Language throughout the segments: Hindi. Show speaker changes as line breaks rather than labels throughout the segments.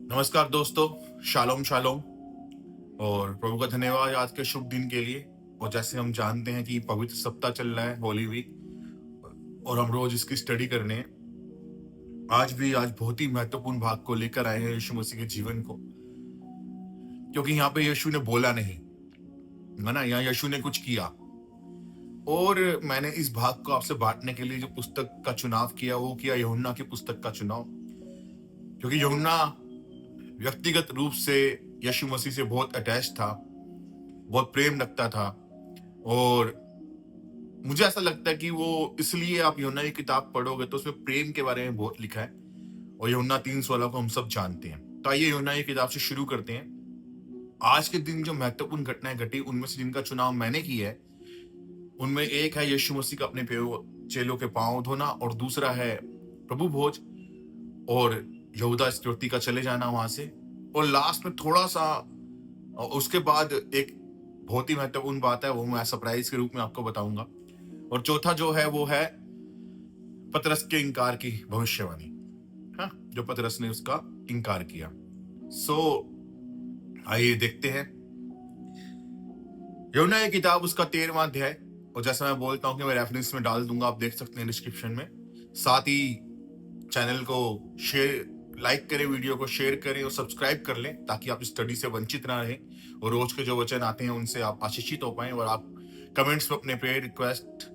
नमस्कार दोस्तों, शालोम शालोम। और प्रभु का धन्यवाद आज के शुभ दिन के लिए। और जैसे हम जानते हैं कि पवित्र सप्ताह चल रहा है, होली वीक, और हम रोज इसकी स्टडी करने हैं। आज बहुत ही महत्वपूर्ण भाग को लेकर आए हैं यीशु मसीह के जीवन को, क्योंकि यहाँ पे यीशु ने बोला नहीं, है ना, यहाँ यीशु ने कुछ किया। और मैंने इस भाग को आपसे बांटने के लिए जो पुस्तक का चुनाव किया वो किया यूहन्ना की पुस्तक का चुनाव, क्योंकि यूहन्ना व्यक्तिगत रूप से यीशु मसीह से बहुत अटैच था, बहुत प्रेम रखता था। और मुझे ऐसा लगता है कि वो इसलिए आप यूहन्ना की किताब पढ़ोगे तो उसमें प्रेम के बारे में बहुत लिखा है, और यूहन्ना 3:16 को हम सब जानते हैं। तो आइए यूहन्ना की किताब से शुरू करते हैं। आज के दिन जो महत्वपूर्ण घटनाएं घटी उनमें से जिनका चुनाव मैंने किया है, उनमें एक है यीशु मसीह का अपने चेलों के पांव धोना, और दूसरा है प्रभु भोज और यहूदा इस्करियोती का चले जाना वहां से, और लास्ट में थोड़ा सा उसके बाद एक बहुत ही महत्वपूर्ण बात है, वो मैं सरप्राइज के रूप में आपको बताऊंगा। और चौथा जो है वो है पतरस के इनकार की भविष्यवाणी, हाँ, जो पतरस ने उसका इनकार किया। आइए देखते हैं यूहन्ना की किताब, उसका 13वां अध्याय। और जैसा मैं बोलता हूं कि मैं रेफरेंस में डाल दूंगा, आप देख सकते हैं डिस्क्रिप्शन में। साथ ही चैनल को लाइक करें, वीडियो को शेयर करें और सब्सक्राइब कर लें, ताकि आप स्टडी से वंचित ना रहें और रोज के जो वचन आते हैं उनसे आप आशीषित हो पाएं। और आप कमेंट्स में अपने प्रेयर रिक्वेस्ट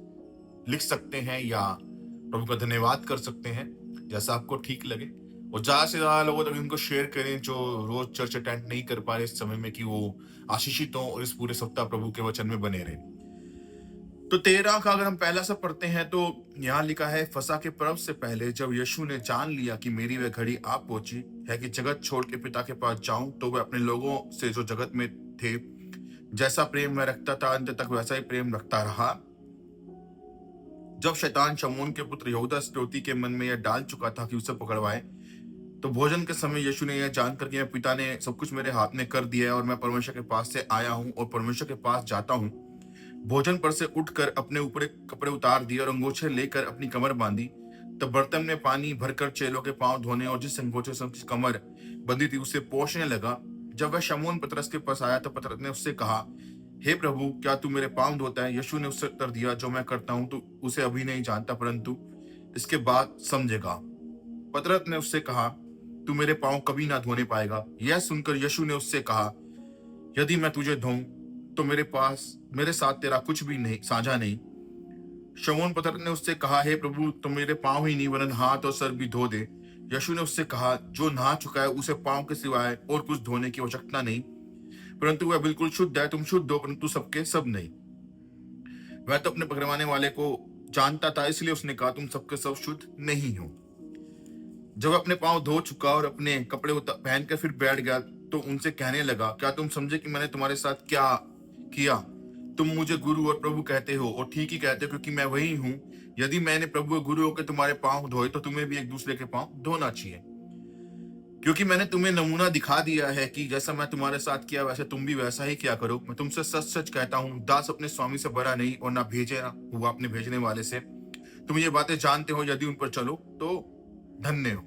लिख सकते हैं या प्रभु का धन्यवाद कर सकते हैं, जैसा आपको ठीक लगे। और ज्यादा से ज्यादा लोगों तक इनको शेयर करें जो रोज चर्च अटेंड नहीं कर पा रहे इस समय में, कि वो आशीषित हों और इस पूरे सप्ताह प्रभु के वचन में बने रहे। तो 13 का अगर हम पहला सा पढ़ते हैं तो यहाँ लिखा है, फसह के पर्व से पहले जब यीशु ने जान लिया कि मेरी वह घड़ी आ पहुंची है कि जगत छोड़ के पिता के पास जाऊं, तो वह अपने लोगों से जो जगत में थे जैसा प्रेम मैं रखता था अंत तक वैसा ही प्रेम रखता रहा। जब शैतान शमून के पुत्र यहूदा इस्करियोती के मन में यह डाल चुका था कि उसे पकड़वाए, तो भोजन के समय यीशु ने यह जानकर कि पिता ने सब कुछ मेरे हाथ में कर दिया है और मैं परमेश्वर के पास से आया हूँ और परमेश्वर के पास जाता हूँ, भोजन पर से उठकर अपने ऊपर कपड़े उतार दिए और अंगोछे लेकर अपनी कमर बांधी। तब बर्तन में पानी भरकर चेलों के पांव धोने और जिस अंगोछे से उसकी कमर बंधी थी उसे पोंछने लगा। जब वह शमून पतरस के पास आया तो पतरस ने उससे कहा, हे प्रभु, क्या तू मेरे पांव धोता है? यीशु ने उससे उत्तर दिया, जो मैं करता हूं तो उसे अभी नहीं जानता, परंतु इसके बाद समझेगा। पतरस ने उससे कहा, तू मेरे पांव कभी ना धोने पाएगा। यह सुनकर यीशु ने उससे कहा, यदि मैं तुझे धोऊं तो मेरे साथ तेरा कुछ भी नहीं साझा नहीं। शमून पतरस ने उससे कहा, हे प्रभु, तो मेरे पांव ही नहीं वरन हाथ और सर भी धो दे। यीशु ने उससे कहा, जो नहा चुका है उसे पांव के सिवाय और कुछ धोने की आवश्यकता नहीं, परंतु वह बिल्कुल शुद्ध है। तुम शुद्ध हो, परंतु सबके सब नहीं। वह तो अपने पकड़वाने वाले को जानता था, इसलिए उसने कहा, तुम सबके सब शुद्ध नहीं हो। जब अपने पांव धो चुका और अपने कपड़े पहनकर फिर बैठ गया, तो उनसे कहने लगा, क्या तुम समझे कि मैंने तुम्हारे साथ क्या किया? तुम मुझे गुरु और प्रभु कहते हो, और ठीक ही कहते हो, क्योंकि मैं वही हूं। यदि मैंने प्रभु और गुरु होकर तुम्हारे पांव धोए, तो तुम्हें भी एक दूसरे के पांव धोना चाहिए, क्योंकि मैंने तुम्हें नमूना दिखा दिया है कि जैसा मैं तुम्हारे साथ किया वैसे तुम भी वैसा ही किया करो। मैं तुमसे सच सच कहता हूँ, दास अपने स्वामी से बड़ा नहीं और ना भेजे हुआ अपने भेजने वाले से। तुम ये बातें जानते हो, यदि उन पर चलो तो धन्य हो।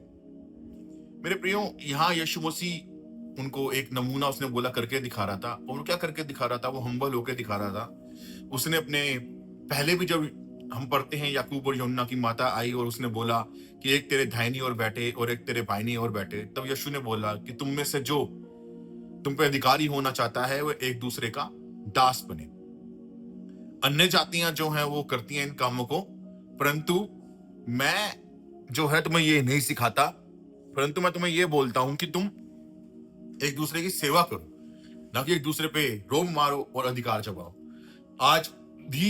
मेरे प्रियो, यहाँ यीशु मसीह उनको एक नमूना उसने बोला करके दिखा रहा था। और क्या करके दिखा रहा था? वो हम्बल होकर दिखा रहा था। उसने अपने पहले भी जब हम पढ़ते हैं, याकूब और यूहन्ना की माता आई और उसने बोला कि एक तेरे दाहिनी ओर बैठे और एक तेरे बाईनी ओर बैठे। तब यीशु ने बोला कि तुम में से जो तुम पे अधिकारी होना चाहता है वह एक दूसरे का दास बने। अन्य जातियां जो हैं वो करती हैं इन कामों को, परंतु मैं जो है तुम्हें ये नहीं सिखाता, परंतु मैं तुम्हें ये बोलता हूं कि तुम एक दूसरे की सेवा करो, ना कि एक दूसरे पे रोब मारो और अधिकार जमाओ। आज भी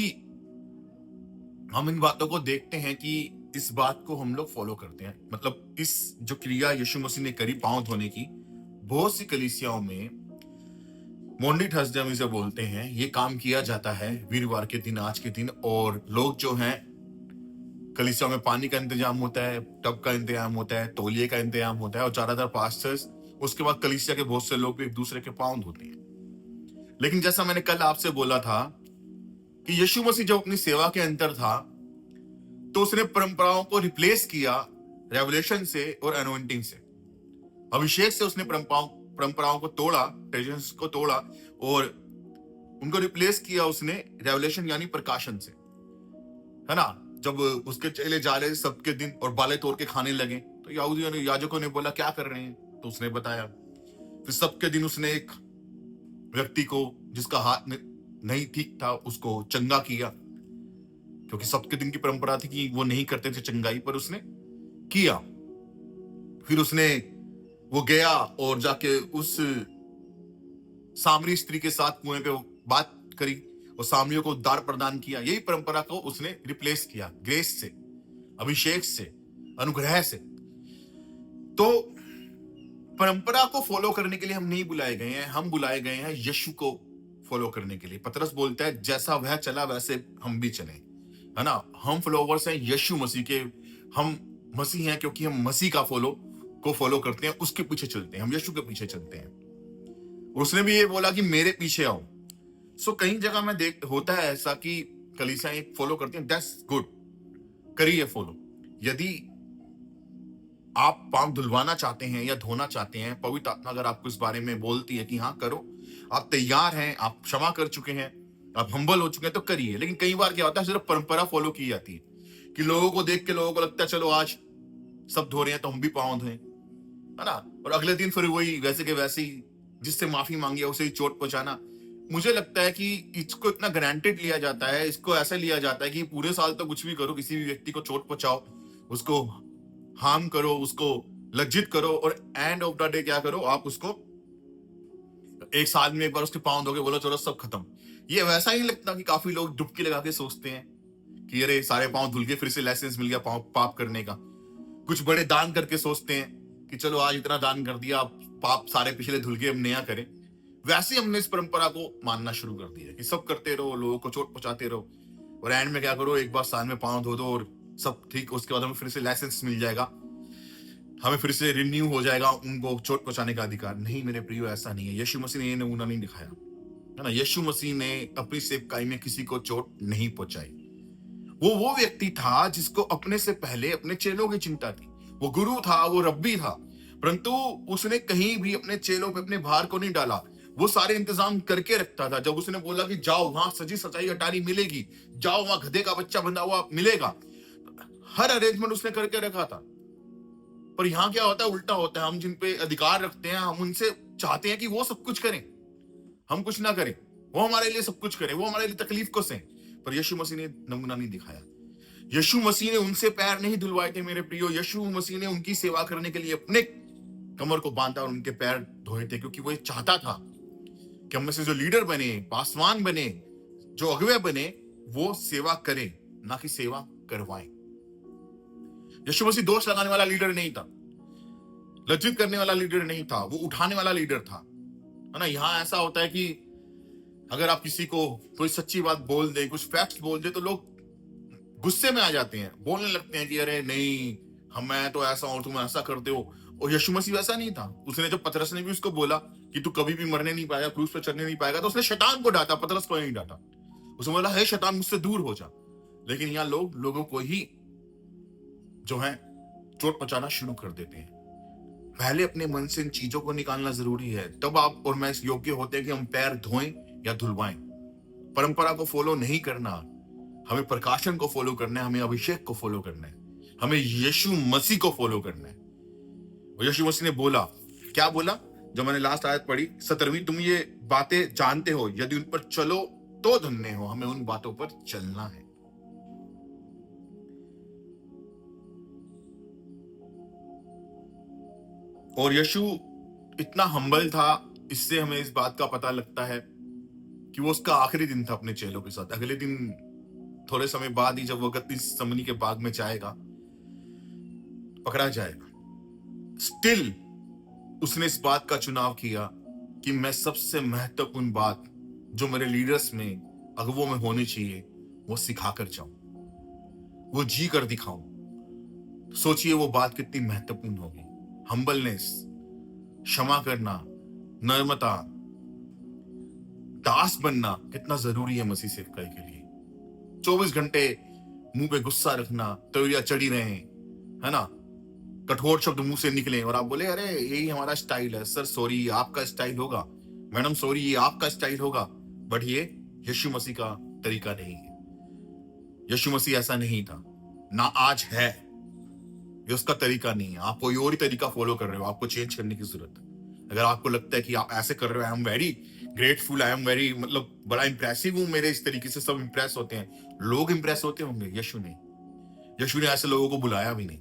हम इन बातों को देखते हैं कि इस बात को हम लोग फॉलो करते हैं। मतलब इस जो क्रिया यीशु मसीह ने करी पांव धोने की, बहुत सी कलीसियाओं में मॉन्डी थर्सडे हम इसे बोलते हैं, ये काम किया जाता है वीरवार के दिन, आज के दिन। और लोग जो हैं, कलीसियाओं में पानी का इंतजाम होता है, टब का इंतजाम होता है, तौलिए का इंतजाम होता है, और ज्यादातर पास्टर्स, उसके बाद कलीसिया के बहुत से लोग भी एक दूसरे के पांव धोते हैं। लेकिन जैसा मैंने कल आपसे बोला था कि यीशु मसीह जब अपनी सेवा के अंदर था तो उसने परंपराओं को रिप्लेस किया रेवलेशन से और अनॉइंटिंग से। अभिषेक से उसने परंपराओं को तोड़ा, ट्रेडिशंस को तोड़ा और उनको रिप्लेस किया उसने रेवलेशन यानी प्रकाशन से, है ना। जब उसके चेले जा रहे सबके दिन और बाले तोड़ के खाने लगे तो यहूदियों ने, याजकों ने बोला क्या कर रहे हैं, तो उसने बताया। फिर सबके दिन उसने एक व्यक्ति को जिसका हाथ नहीं ठीक था उसको चंगा किया, क्योंकि सबके दिन की परंपरा थी कि वो नहीं करते थे चंगाई, पर उसने किया। फिर उसने वो गया और जाके उस सामरी स्त्री के साथ कुएं पे बात करी और सामरियों को उद्धार प्रदान किया। यही परंपरा को उसने रिप्लेस किया ग्रेस से, अभिषेक से, अनुग्रह से। तो परंपरा को फॉलो करने के लिए हम नहीं बुलाए गए हैं, हम बुलाए गए हैं यीशु को फॉलो करने के लिए। पतरस बोलता है जैसा वह चला वैसे हम भी चले, है ना। हम फॉलोवर्स हैं यीशु मसीह के, हम मसीह हैं क्योंकि हम मसीह का फॉलो करते हैं, उसके पीछे चलते हैं, हम यीशु के पीछे चलते हैं। उसने भी ये बोला कि मेरे पीछे आओ। सो कई जगह में होता है ऐसा कि कलीसियाएं फॉलो करती हैं, दैट्स गुड, करिए फॉलो। यदि आप पांव धुलवाना चाहते हैं या धोना चाहते हैं, पवित्र आत्मा अगर आपको इस बारे में बोलती है कि हाँ करो, आप तैयार हैं, आप क्षमा कर चुके हैं, आप हम्बल हो चुके हैं, तो करिए। लेकिन कई बार क्या होता है, सिर्फ परंपरा फॉलो की जाती है कि लोगों को देख के लोगों को लगता है चलो आज सब धो रहे हैं तो हम भी पांव धोएं, है ना। और अगले दिन फिर वही वैसे के वैसे ही, जिससे माफी मांगी है उसे ही चोट पहुंचाना। मुझे लगता है कि इसको इतना ग्रांटेड लिया जाता है, इसको ऐसा लिया जाता है कि पूरे साल तो कुछ भी करो, किसी भी व्यक्ति को चोट पहुंचाओ, उसको हार्म करो, उसको लज्जित करो, और एंड ऑफ द डे क्या करो, आप उसको एक साल में एक बार उसके पाँव धोके बोलो चलो सब खत्म। ये वैसा ही लगता कि काफी लोग डुबकी लगा के सोचते हैं कि अरे सारे पाँव धुल के फिर से लाइसेंस मिल गया पाप करने का। कुछ बड़े दान करके सोचते हैं कि चलो आज इतना दान कर दिया, पाप सारे पिछले धुल के अब नया करें। वैसे हमने इस परंपरा को मानना शुरू कर दिया कि सब करते रहो, लोगों को चोट पहुंचाते रहो, और एंड में क्या करो, एक बार साल में पाँव धो दो और सब ठीक, उसके बाद हमें फिर से लाइसेंस मिल जाएगा, हमें फिर से रिन्यू हो जाएगा उनको चोट पहुंचाने का अधिकार। नहीं मेरे प्रियो, ऐसा नहीं है। यीशु मसीह ने ये नमूना नहीं दिखाया, है ना। यीशु मसीह ने अपनी सेवकाई में किसी को चोट नहीं पहुंचाई। वो व्यक्ति था जिसको अपने से पहले अपने चेलों की चिंता थी। वो गुरु था, वो रब्बी था, परंतु उसने कहीं भी अपने चेलों पे अपने भार को नहीं डाला। वो सारे इंतजाम करके रखता था। जब उसने बोला कि जाओ वहां सजी सजाई अटारी मिलेगी, जाओ वहां गधे का बच्चा बंधा हुआ मिलेगा, हर अरेंजमेंट उसने करके रखा था। पर यहाँ क्या होता है, उल्टा होता है। हम जिन पे अधिकार रखते हैं, हम उनसे चाहते हैं कि वो सब कुछ करें, हम कुछ ना करें, वो हमारे लिए सब कुछ करें, वो हमारे लिए तकलीफ को सहें। पर यीशु मसीह ने नमूना नहीं दिखाया। यीशु मसीह ने उनसे पैर नहीं धुलवाए थे मेरे प्रियो। यीशु मसीह ने उनकी सेवा करने के लिए अपने कमर को बांधा और उनके पैर धोए थे, क्योंकि वो ये चाहता था कि हम में से जो लीडर बने, पासवान बने, जो अगुवे बने, वो सेवा करें, ना कि सेवा करवाएं। यीशु मसीह दोष लगाने वाला लीडर नहीं था, लज्जित करने वाला लीडर नहीं था, वो उठाने वाला लीडर था, है ना। यहाँ ऐसा होता है कि अगर आप किसी को कोई सच्ची बात बोल दे, कुछ फैक्ट बोल दे, तो लोग गुस्से में आ जाते हैं, बोलने लगते हैं कि अरे नहीं, मैं तो ऐसा हूं, तुम ऐसा करते हो। और यीशु मसीह वैसा नहीं था। उसने जब पतरस ने भी उसको बोला कि तू कभी भी मरने नहीं पाएगा, क्रूस पर चढ़ने नहीं पाएगा, तो उसने शैतान को डांटा, पतरस को नहीं डांटा। उसने बोला हे शैतान मुझसे दूर हो जा। लेकिन यहाँ लोगों को ही जो है चोट पहुंचाना शुरू कर देते हैं। पहले अपने मन से इन चीजों को निकालना जरूरी है, तब आप और मैं इस योग्य होते हैं कि हम पैर धोएं या धुलवाएं। परंपरा को फॉलो नहीं करना, हमें प्रकाशन को फॉलो करना है, हमें अभिषेक को फॉलो करना है, हमें यीशु मसीह को फॉलो करना है। और यीशु मसीह ने बोला, क्या बोला, जब मैंने लास्ट आयत पढ़ी 17वीं, तुम ये बातें जानते हो, यदि उन पर चलो तो धन्य हो। हमें उन बातों पर चलना है। और यीशु इतना हम्बल था, इससे हमें इस बात का पता लगता है कि वो उसका आखिरी दिन था अपने चेलों के साथ। अगले दिन थोड़े समय बाद ही जब वो गतसमनी के बाग में जाएगा, पकड़ा जाएगा, स्टिल उसने इस बात का चुनाव किया कि मैं सबसे महत्वपूर्ण बात जो मेरे लीडर्स में, अगुवों में होनी चाहिए, वो सिखाकर जाऊं, वो जी कर दिखाऊं। सोचिए वो बात कितनी महत्वपूर्ण होगी। हम्बलनेस, क्षमा करना, नम्रता, दास बनना कितना जरूरी है मसीह सेवकाई के लिए। 24 घंटे मुंह पे गुस्सा रखना, तौलिया चढ़ी रहे, है ना, कठोर शब्द मुंह से निकले और आप बोले अरे यही हमारा स्टाइल है, सर सॉरी ये आपका स्टाइल होगा, मैडम सॉरी ये आपका स्टाइल होगा, बट ये यीशु मसीह का तरीका नहीं है। यीशु मसीह ऐसा नहीं था, ना आज है, ये उसका तरीका नहीं है। आप कोई और ही तरीका फॉलो कर रहे हो, आपको चेंज करने की जरूरत है। अगर आपको लगता है कि आप ऐसे कर रहे हो, I am very grateful, I am very मतलब बड़ा इंप्रेसिव हूं, मेरे इस तरीके से सब इंप्रेस होते हैं, लोग इंप्रेस होते होंगे, यीशु नहीं। यीशु ने ऐसे लोगों को बुलाया भी नहीं,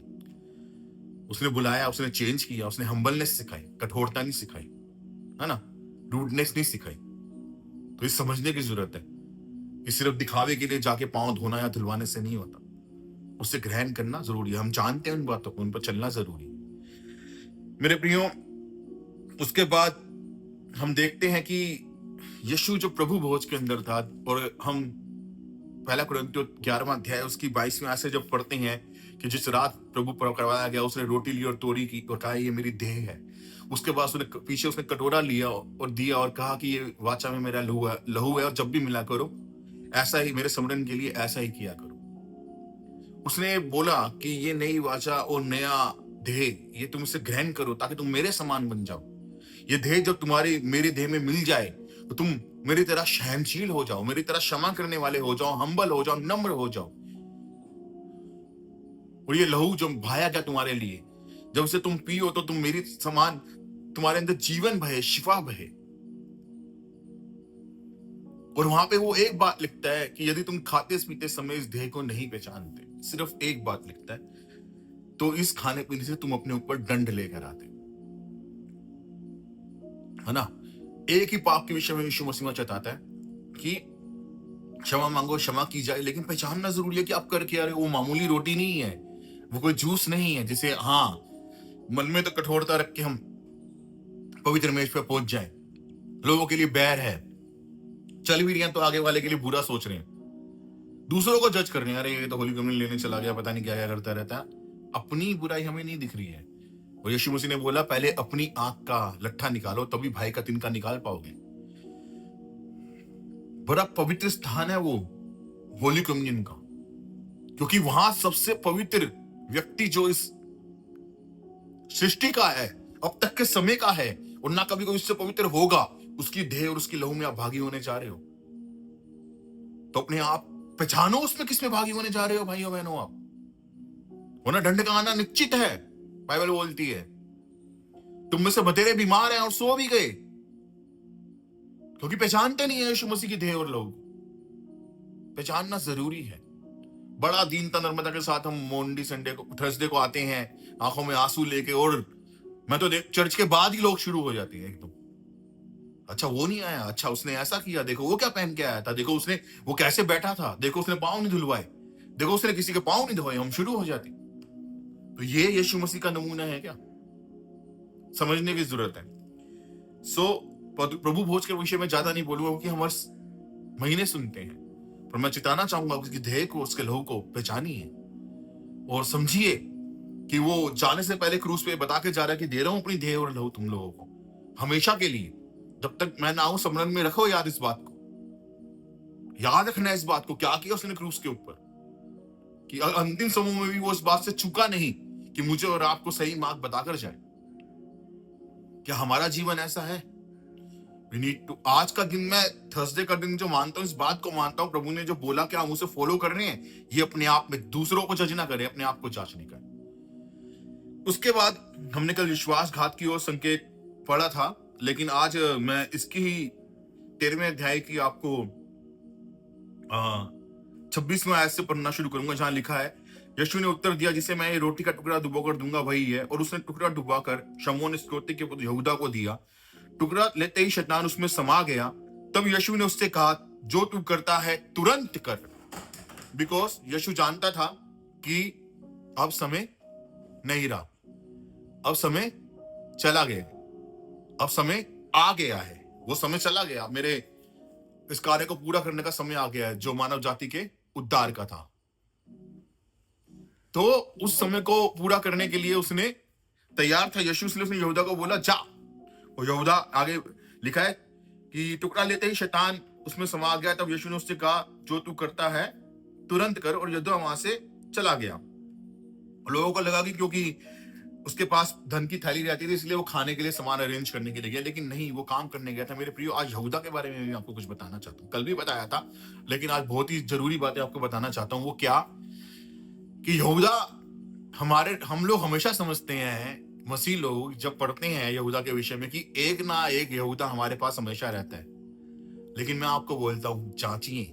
उसने बुलाया, उसने चेंज किया, उसने हम्बलनेस सिखाई, कठोरता नहीं सिखाई, है ना, रूडनेस नहीं सिखाई। तो ये समझने की जरूरत है कि सिर्फ दिखावे के लिए जाके पांव धोना या धुलवाने से नहीं होता, उससे ग्रहण करना जरूरी है। हम जानते हैं उन बातों को, उन पर चलना जरूरी है मेरे प्रियो। उसके बाद हम देखते हैं कि यीशु जो प्रभु भोज के अंदर था, और हम पहला कुरिन्थियों 11वां अध्याय उसकी 22वें आयत से जब पढ़ते हैं कि जिस रात प्रभु पर करवाया गया, उसने रोटी ली और तोड़ी की और कहा ये मेरी देह है। उसके बाद उसने कटोरा लिया और दिया और कहा कि ये वाचा में मेरा लहू है और जब भी मिला करो ऐसा ही मेरे स्मरण के लिए ऐसा ही किया करो। उसने बोला कि ये नई वाचा और नया देह ये तुम इसे ग्रहण करो ताकि तुम मेरे समान बन जाओ। ये देह जब तुम्हारी मेरे देह में मिल जाए तो तुम मेरी तरह सहनशील हो जाओ, मेरी तरह क्षमा करने वाले हो जाओ, हम्बल हो जाओ, नम्र हो जाओ। और ये लहू जो बहाया गया तुम्हारे लिए, जब उसे तुम पियो तो तुम मेरी समान, तुम्हारे अंदर जीवन बहे, शिफा बहे। और वहां पे वो एक बात लिखता है कि यदि तुम खाते पीते समय इस देह को नहीं पहचानते, सिर्फ एक बात लिखता है, तो इस खाने पीने से तुम अपने ऊपर दंड लेकर आते, है ना। एक ही पाप के विषय में यीशु मसीह चेताता है कि क्षमा मांगो, क्षमा की जाए, लेकिन पहचानना जरूरी है कि आप कर क्या रहे हो। वो मामूली रोटी नहीं है, वो कोई जूस नहीं है जिसे हाँ मन में तो कठोरता रख के हम पवित्र मेज पे पहुंच जाए। लोगों के लिए बैर है, चल भी रही हैं तो आगे वाले के लिए बुरा सोच रहे हैं, दूसरों को जज कर रहे हैं, अरे ये तो होली कम्युनियन लेने चला गया, पता नहीं क्या क्या करता रहता है। अपनी बुराई हमें नहीं दिख रही है। और यीशु मसीह ने बोला पहले अपनी आंख का लट्ठा निकालो, तभी भाई का तिनका निकाल पाओगे। बड़ा पवित्र स्थान है वो होली कम्युनियन का, क्योंकि वहां सबसे पवित्र व्यक्ति जो इस सृष्टि का है, अब तक के समय का है, और ना कभी कोई उससे पवित्र होगा, उसकी देह और उसकी लहू में आप भागी होने जा रहे हो। तो अपने आप पहचानो उसमें किसमें भागी होने जा रहे हो भाइयों बहनों आप, वरना दंड का आना निश्चित है। बाइबल बोलती है तुम में से बतेरे बीमार हैं और सो भी गए, क्योंकि पहचानते नहीं है यीशु मसीह की देह और लहू। पहचानना जरूरी है। बड़ा दीनता नर्मदा के साथ हम मोंडी संडे को, थर्सडे को आते हैं आंखों में आंसू लेके, और मैं तो देख चर्च के बाद ही लोग शुरू हो जाते हैं एकदम, अच्छा वो नहीं आया, अच्छा उसने ऐसा किया, देखो वो क्या पहन के आया था, देखो उसने वो कैसे बैठा था, देखो उसने पांव नहीं धुलवाए, देखो उसने किसी के पांव नहीं धोए, हम शुरू हो जाते। तो ये यीशु मसीह का नमूना है क्या, समझने की जरूरत है। प्रभु भोज के विषय में ज्यादा नहीं बोलूंगा क्योंकि हम हर महीने सुनते हैं, पर मैं चिताना चाहूंगा उसकी देह को, उसके लहू को पहचानिए और समझिए कि वो जाने से पहले क्रूस पे बता के जा रहा है कि दे रहा हूं अपनी देह और लहू तुम लोगों को हमेशा के लिए, जब तक मैं ना आऊं। स्मरण में रखो याद, इस बात को याद रखना, इस बात को क्या किया उसने क्रूस के ऊपर, कि अंतिम समय में भी वो इस बात से चूका नहीं कि मुझे और आपको सही मार्ग बताकर जाए। क्या हमारा जीवन ऐसा है? We need to, आज का दिन, मैं थर्सडे का दिन जो मानता हूं, इस बात को मानता हूं, प्रभु ने जो बोला क्या हम उसे फॉलो कर रहे हैं, ये अपने आप में, दूसरों को जज ना करें, अपने आप को जांचने का। उसके बाद हमने कल विश्वासघात की ओर संकेत पढ़ा था, लेकिन आज मैं इसकी ही 13वें अध्याय की आपको 26वें आयत से पढ़ना शुरू करूंगा, जहां लिखा है यीशु ने उत्तर दिया जिसे मैं ये रोटी का टुकड़ा डुबोकर दूंगा वही है, और उसने टुकड़ा डुबाकर शमौन इस्करियोती के पुत्र यहूदा को दिया। टुकड़ा लेते ही शैतान उसमें समा गया। तब यीशु ने उससे कहा जो तू करता है तुरंत कर, बिकॉज यीशु जानता था कि अब समय नहीं रहा, अब समय चला गया, अब समय आ गया है, वो समय चला गया, मेरे इस कार्य को पूरा करने का समय आ गया है जो मानव जाति के उद्धार का था। तो उस समय को पूरा करने के लिए उसने तैयार था यीशु, इसलिए उसने यहूदा को बोला जा। और यहूदा, आगे लिखा है कि टुकड़ा लेते ही शैतान उसमें समा गया। तब यीशु ने उससे कहा जो तू करता है तुरंत कर, और यहूदा वहां से चला गया। लोगों को लगा कि क्योंकि उसके पास धन की थैली रहती थी, इसलिए वो खाने के लिए सामान अरेंज करने के लिए गया, लेकिन नहीं, वो काम करने गया था। मेरे प्रियो, आज यहूदा के बारे में भी आपको कुछ बताना चाहता हूँ। कल भी बताया था, लेकिन आज बहुत ही जरूरी बातें आपको बताना चाहता हूँ। वो क्या कि यहूदा, हम लोग हमेशा समझते हैं, मसीह लोग जब पढ़ते हैं यहूदा के विषय में, कि एक ना एक यहूदा हमारे पास हमेशा रहता है। लेकिन मैं आपको बोलता हूँ, जांचिए,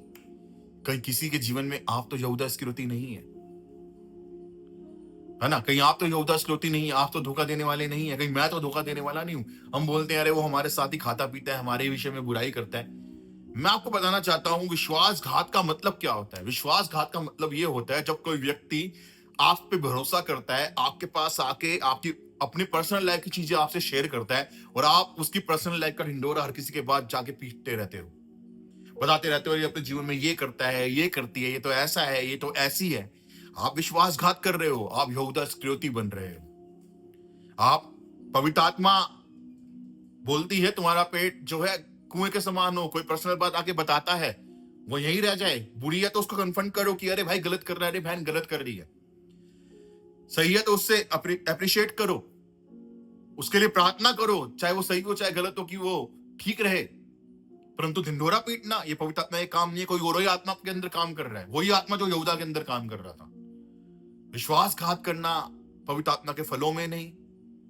कहीं किसी के जीवन में आप तो यहूदा इस्करियोती नहीं है ना? कहीं आप तो यहूदा इस्करियोती नहीं है, आप तो धोखा देने वाले नहीं है, कहीं मैं तो धोखा देने वाला नहीं हूं। हम बोलते हैं अरे वो हमारे साथ ही खाता पीता है, हमारे विषय में बुराई करता है। मैं आपको बताना चाहता हूं, विश्वासघात का मतलब क्या होता है। विश्वासघात का मतलब ये होता है जब कोई व्यक्ति आप पे भरोसा करता है, आपके पास आके आपकी अपनी पर्सनल लाइफ की चीजें आपसे शेयर करता है, और आप उसकी पर्सनल लाइफ का ढिंडोरा हर किसी के बाद जाके पीटते रहते हो, बताते रहते हो ये अपने जीवन में ये करता है, ये करती है, ये तो ऐसा है, ये तो ऐसी है। आप विश्वासघात कर रहे हो, आप यहूदा इस्करियोती बन रहे हो। आप, पवित्र आत्मा बोलती है तुम्हारा पेट जो है कुएं के समान हो, कोई पर्सनल बात आके बताता है, वो यहीं रह जाए। बुरी है तो उसको कन्फर्म करो कि अरे भाई गलत कर रहा है, अरे बहन गलत कर रही है। सही है तो उससे अप्रिशिएट करो, उसके लिए प्रार्थना करो, चाहे वो सही हो चाहे गलत हो, कि वो ठीक रहे। परंतु ढिंढोरा पीटना, ये पवित्र आत्मा एक काम नहीं है। कोई और ही आत्मा के अंदर काम कर रहा है, वही आत्मा जो यहूदा के अंदर काम कर रहा था। विश्वासघात करना पवित्र आत्मा के फलों में नहीं,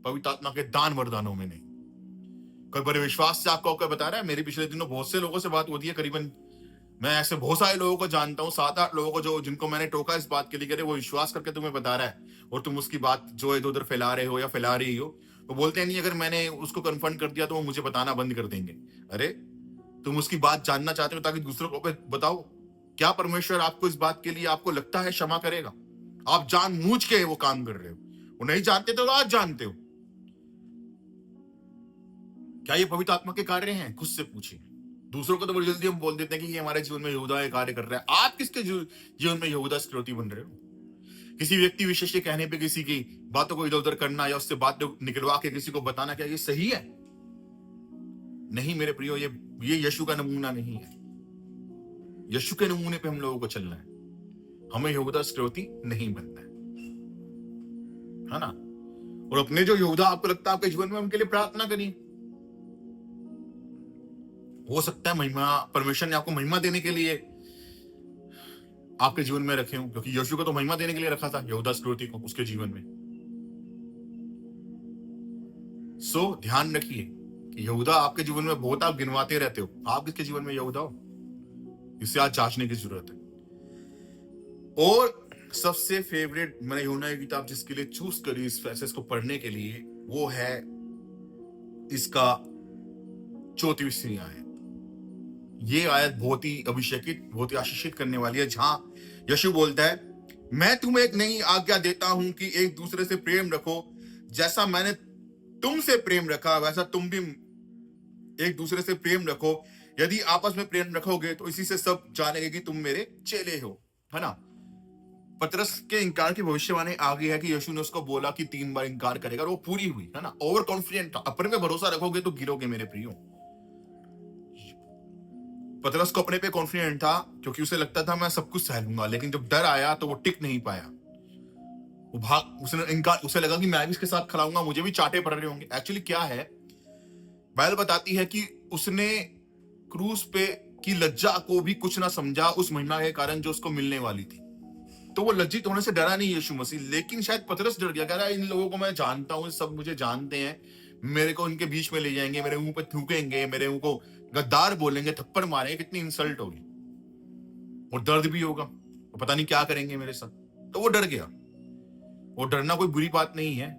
पवित्र आत्मा के दान वरदानों में नहीं। कोई बड़े विश्वास से आपको बता रहा है, मेरी पिछले दिनों बहुत से लोगों से बात होती है, करीबन मैं ऐसे बहुत सारे लोगों को जानता हूँ, 7-8 लोगों को, जो जिनको मैंने टोका इस बात के लिए, वो विश्वास करके तुम्हें बता रहा है और तुम उसकी बात जो इधर उधर फैला रहे हो या फैला रही हो। वो बोलते हैं नहीं, अगर मैंने उसको कन्फर्म कर दिया तो वो मुझे बताना बंद कर देंगे। अरे तुम उसकी बात जानना चाहते हो ताकि दूसरों को बताओ? क्या परमेश्वर आपको इस बात के लिए आपको लगता है क्षमा करेगा? आप जानबूझ के वो काम कर रहे हो, वो नहीं जानते तो आज जानते हो। क्या ये पवित्र आत्मा के कार्य हैं? खुद से पूछिए। दूसरों को तो बड़ी जल्दी हम बोल देते हैं कि ये हमारे जीवन में यहूदा ये कार्य कर रहा है। आप किसके जीवन में यहूदा इस्करियोती बन रहे हो? किसी व्यक्ति विशेष के कहने पे किसी की बातों को इधर उधर करना या उससे बात निकलवा के किसी को बताना, क्या ये सही है? नहीं मेरे प्रियो, ये यीशु का नमूना नहीं है। यीशु के नमूने पे हम लोगों को चलना है, हमें यहूदा इस्करियोती नहीं बनना है ना? और अपने जो यहूदा आपको लगता है आपके जीवन में, उनके लिए प्रार्थना करिए। हो सकता है महिमा, परमेश्वर ने आपको महिमा देने के लिए आपके जीवन में रखे हूं, क्योंकि यीशु को तो महिमा देने के लिए रखा था, यहूदा इस्करियोती को उसके जीवन में। सो ध्यान रखिए कि यहूदा आपके जीवन में बहुत आप गिनवाते रहते हो, आप किसके जीवन में यहूदा हो, इससे आज जांचने की जरूरत है। और सबसे फेवरेट मैंने यूहन्ना की किताब जिसके लिए चूज करी इस पैसेज को पढ़ने के लिए, वो है इसका 34वीं आयत। ये आयत बहुत ही अभिषेकित, बहुत ही आशीषित करने वाली है, जहां यीशु बोलता है, मैं तुम्हें एक नई आज्ञा देता हूं कि एक दूसरे से प्रेम रखो, जैसा मैंने तुमसे प्रेम रखा वैसा तुम भी एक दूसरे से प्रेम रखो। यदि आपस में प्रेम रखोगे तो इसी से सब जानेंगे कि तुम मेरे चेले हो, है ना? पतरस के इनकार की भविष्यवाणी आ गई है कि यीशु ने उसको बोला कि 3 बार इनकार करेगा, और वो पूरी हुई, है ना? ओवर कॉन्फिडेंट, अपने पे भरोसा रखोगे तो गिरोगे मेरे प्रियो। पतरस को अपने पे कॉन्फिडेंट था, क्योंकि उसे लगता था मैं सब कुछ सह लूंगा, लेकिन जब डर आया तो वो टिक नहीं पाया, वो भाग, उसने इनकार, उसे लगा कि मैं भी इसके साथ खड़ा हूंगा, मुझे भी चाटे पड़ रहे होंगे। एक्चुअली क्या है, बाइबल बताती है कि उसने क्रूस पे की लज्जा को भी कुछ ना समझा उस महिमा के कारण जो उसको मिलने वाली थी। तो वो लज्जित होने से डरा नहीं यीशु मसीह, लेकिन शायद पतरस डर गया, कह रहा है इन लोगों को मैं जानता हूं, सब मुझे जानते हैं, मेरे को इनके बीच में ले जाएंगे, मेरे मुंह पे थूकेंगे, मेरे मुंह को गद्दार बोलेंगे, थप्पड़ मारेंगे, कितनी इंसल्ट होगी और दर्द भी होगा, तो पता नहीं क्या करेंगे मेरे साथ। तो वो डर गया। वो डरना कोई बुरी बात नहीं है,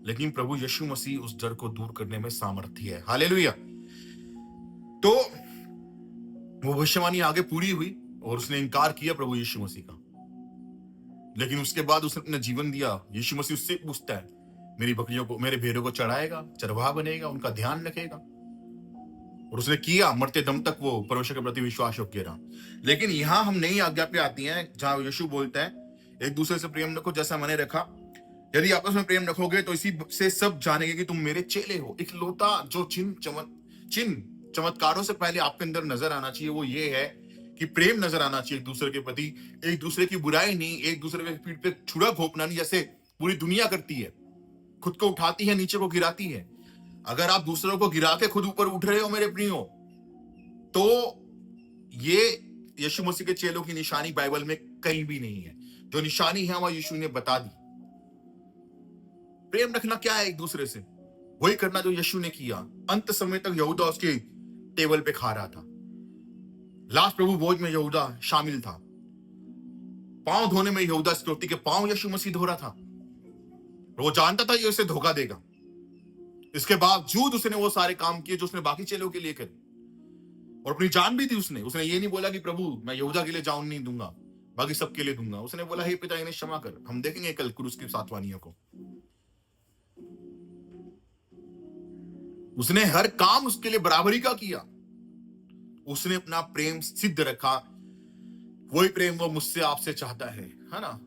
लेकिन प्रभु यीशु मसीह उस डर को दूर करने में सामर्थ्य है। हालेलुया। तो वो भविष्यवाणी आगे पूरी हुई और उसने इनकार किया प्रभु यीशु मसीह का, लेकिन उसके बाद उसने अपना जीवन दिया। यीशु मसीह उससे पूछता है, मेरी बकरियों को, मेरे भेड़ों को चढ़ाएगा, चरवाहा बनेगा, उनका ध्यान रखेगा, और उसने किया। मरते दम तक वो परमेश्वर के प्रति विश्वास योग्य रहा। लेकिन यहां हम नई आज्ञा पे आती हैं, जहां यीशु बोलता है, एक दूसरे से प्रेम रखो जैसा मैंने रखा, यदि आपस में प्रेम रखोगे तो इसी से सब जानेंगे कि तुम मेरे चेले हो। इकलौता जो चिन्ह चमत्कारों से पहले आपके अंदर नजर आना चाहिए, वो ये है कि प्रेम नजर आना चाहिए एक दूसरे के प्रति, एक दूसरे की बुराई नहीं, एक दूसरे के पीठ पे छुरा घोंपना नहीं, जैसे पूरी दुनिया करती है। खुद को उठाती है, नीचे को गिराती है। अगर आप दूसरों को गिरा के खुद ऊपर उठ रहे हो मेरे प्रियो, तो ये यीशु मसीह के चेलों की निशानी बाइबल में कहीं भी नहीं है। जो निशानी है वह यीशु ने बता दी। प्रेम रखना क्या है एक दूसरे से, वही करना जो यीशु ने किया। अंत समय तक यहूदा उसके टेबल पे खा रहा था। लास्ट प्रभु भोज में यहूदा शामिल था। पांव धोने में यहूदा इस्करियोती के पांव यीशु मसीह धो रहा था। वो जानता था ये उसे धोखा देगा। इसके बावजूद उसने वो सारे काम किए जो उसने बाकी चेलों के लिए करे, और अपनी जान भी दी उसने। उसने ये नहीं बोला कि प्रभु मैं यहूदा के लिए जान नहीं दूंगा, बाकी सबके लिए दूंगा। उसने बोला हे पिता इन्हें क्षमा कर। हम देखेंगे कल क्रूस की सातवानियों को। उसने हर काम उसके लिए बराबरी का किया। उसने अपना प्रेम सिद्ध रखा। वही प्रेम वो मुझसे आपसे चाहता है ना।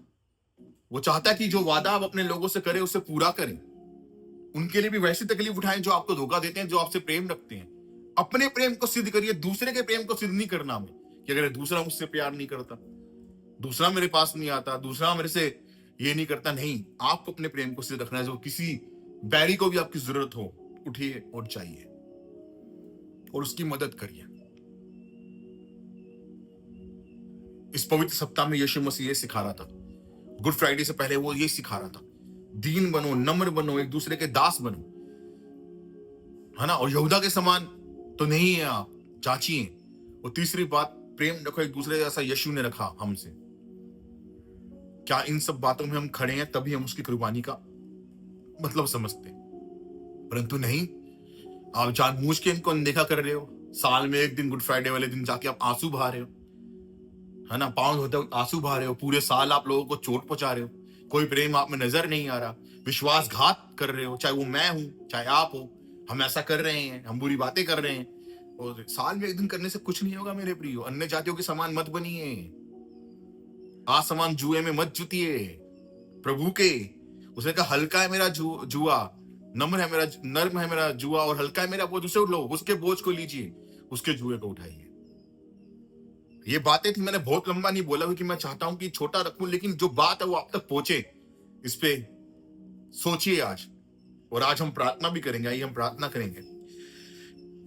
वो चाहता है कि जो वादा आप अपने लोगों से करें उसे पूरा करें। उनके लिए भी वैसी तकलीफ उठाएं जो आपको धोखा देते हैं, जो आपसे प्रेम रखते हैं। अपने प्रेम को सिद्ध करिए, दूसरे के प्रेम को सिद्ध नहीं करना हमें कि अगर दूसरा मुझसे प्यार नहीं करता, दूसरा मेरे पास नहीं आता, दूसरा मेरे से ये नहीं करता, नहीं, आपको अपने प्रेम को सिद्ध रखना है। जो किसी बैरी को भी आपकी जरूरत हो, उठिए और जाइए और उसकी मदद करिए। इस पवित्र सप्ताह में यीशु मसीह ये सिखा रहा था। गुड फ्राइडे से पहले वो ये सिखा रहा था, दीन बनो, नम्र बनो, एक दूसरे के दास बनो, है ना। और यहूदा के समान तो नहीं है आप, जांचिए। और तीसरी बात, प्रेम रखो एक दूसरे जैसा यीशु ने रखा हमसे। क्या इन सब बातों में हम खड़े हैं तभी हम उसकी कुर्बानी का मतलब समझते हैं? परंतु नहीं, आप जानबूझ के इनको अनदेखा कर रहे हो। साल में एक दिन गुड फ्राइडे वाले दिन जाके आप आंसू बहा रहे हो, है ना। पांव धोते वक्त आंसू बहा रहे हो। पूरे साल आप लोगों को चोट पहुंचा रहे हो। कोई प्रेम आप में नजर नहीं आ रहा। विश्वासघात कर रहे हो, चाहे वो मैं हूं चाहे आप हो। हम ऐसा कर रहे हैं, हम बुरी बातें कर रहे हैं। और साल में एक दिन करने से कुछ नहीं होगा मेरे प्रियो। अन्य जातियों के समान मत बनिए। आसमान जुए में मत जुतिए। प्रभु के, उसने कहा हल्का है मेरा जुआ, नम्र है मेरा जुआ, और हल्का है मेरा बोझ, उसे उठ लो। उसके बोझ को लीजिए, उसके जुए को उठाइए। ये बातें थी, मैंने बहुत लंबा नहीं बोला क्योंकि मैं चाहता हूं कि छोटा रखूं, लेकिन जो बात है वो आप तक पहुंचे। इस पे सोचिए आज। और आज हम प्रार्थना भी करेंगे। आइए हम प्रार्थना करेंगे।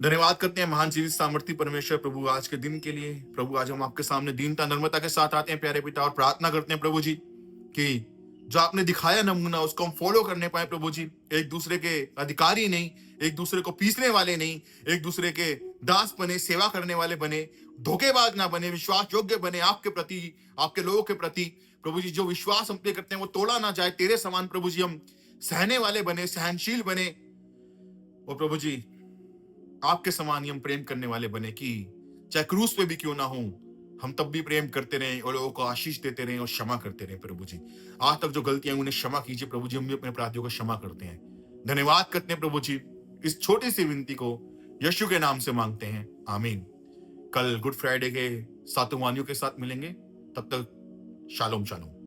धन्यवाद करते हैं महान जीवित सामर्थी परमेश्वर प्रभु आज के दिन के लिए। प्रभु आज हम आपके सामने दीनता नम्रता के साथ आते हैं प्यारे पिता, और प्रार्थना करते हैं प्रभु जी कि जो आपने दिखाया नमूना उसको हम फॉलो करने पाए प्रभु जी। एक दूसरे के अधिकारी नहीं, एक दूसरे को पीसने वाले नहीं, एक दूसरे के दास बने, सेवा करने वाले बने, धोखेबाज ना बने, विश्वास योग्य बने आपके प्रति, आपके लोगों के प्रति। प्रभु जी जो विश्वास हम पे करते हैं वो तोड़ा ना जाए। तेरे समान प्रभु जी हम सहने वाले बने, सहनशील बने, और प्रभु जी आपके समान ही हम प्रेम करने वाले बने कि चाहे क्रूस पे भी क्यों ना हो, हम तब भी प्रेम करते रहें और लोगों को आशीष देते रहें और क्षमा करते रहें प्रभु जी। आज तक जो गलतियां उन्हें क्षमा कीजिए प्रभु जी। हम भी अपने अपराधियों को क्षमा करते हैं। धन्यवाद करते हैं प्रभु जी। इस छोटी सी विनती को यीशु के नाम से मांगते हैं, आमीन। कल गुड फ्राइडे के सातों वानियों के साथ मिलेंगे। तब तक शालोम शालोम।